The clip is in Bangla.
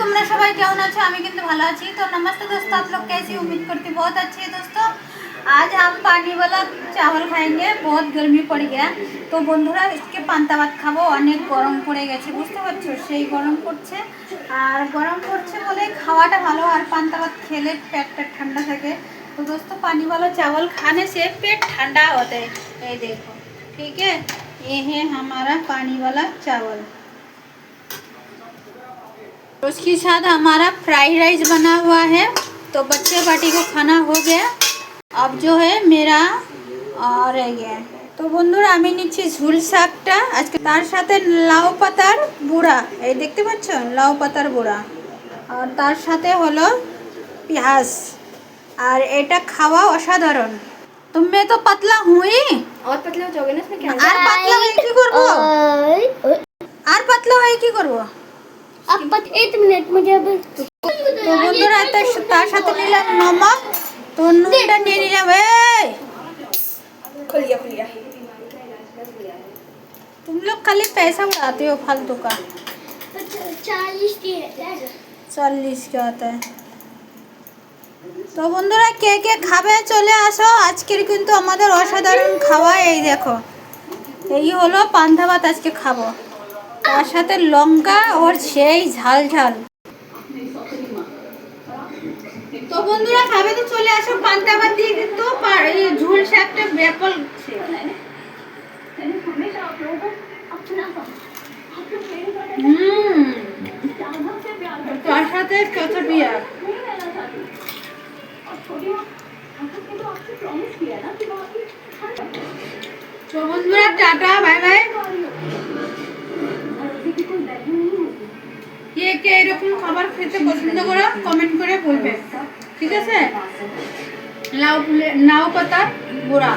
তোমরা সবাই কেমন আছো? আমি কিন্তু ভালো আছি। তো नमस्ते दोस्तों, आप लोग कैसे? उम्मीद करती बहुत अच्छी है दोस्तों। आज हम पानी वाला चावल खाएंगे, बहुत गर्मी पड़ गया। তো বন্ধুরা আজকে পান্তা ভাত খাবো, অনেক গরম পড়ে গেছে, বুঝতে পারছো? সেই গরম পড়ছে, আর গরম পড়ছে বলে খাওয়াটা ভালো, আর পান্তা ভাত খেলে পেটটা ঠান্ডা থাকে। तो दोस्तों पानी वाला चावल खाने से पेट ठंडा होता है। ये देखो, ठीक है, ये है हमारा पानी वाला चावल। उसके साथ हमारा फ्राइड राइस बना हुआ है। तो बच्चे पार्टी को खाना हो गया, अब जो है मेरा और रह गया। তো বন্ধুরা আমি নিচ্ছি ঝুল শাকটা আজকে, তার সাথে লাউ পাতার বুড়া, এই দেখতে পাচ্ছ লাউ পাতার বুড়া, আর তার সাথে হলো পেঁয়াজ। আর এটা খাওয়া অসাধারণ। তুমি তো পাতলা হুই, और पतले हो जाओगे ना इसमें क्या আর পাতলা হয়ে কি করব? আর পাতলা হয়ে কি করব? अब 1 मिनट मुझे अब তো বন্ধুরা তার সাথে নিলাম নমক, তো নুনটা নিয়ে নিলাম। এই खुल गया तुम लोग खाली पैसा उड़ाते हो फालतू का। 40 का आता है। তো বন্ধুরা কে কে খাবে চলে আসো, আজকের কিন্তু আমাদের অসাধারণ খাওয়া। এই দেখো, এই হলো পান্তা ভাত আজকে খাবো, তার সাথে লঙ্কা ওর সেই ঝাল ঝাল। তো বন্ধুরা খাবে তো চলে আসো, পান্তা ভাত দিয়ে কিন্তু ঝুল শাকটা ব্যাপল। তার সাথে কাঁচা পেঁয়াজ। তো বন্ধুরা টাটা, বাই বাই। কে এরকম খাবার খেতে পছন্দ করো কমেন্ট করে বলবে, ঠিক আছে? লাউ পাতার বুড়া।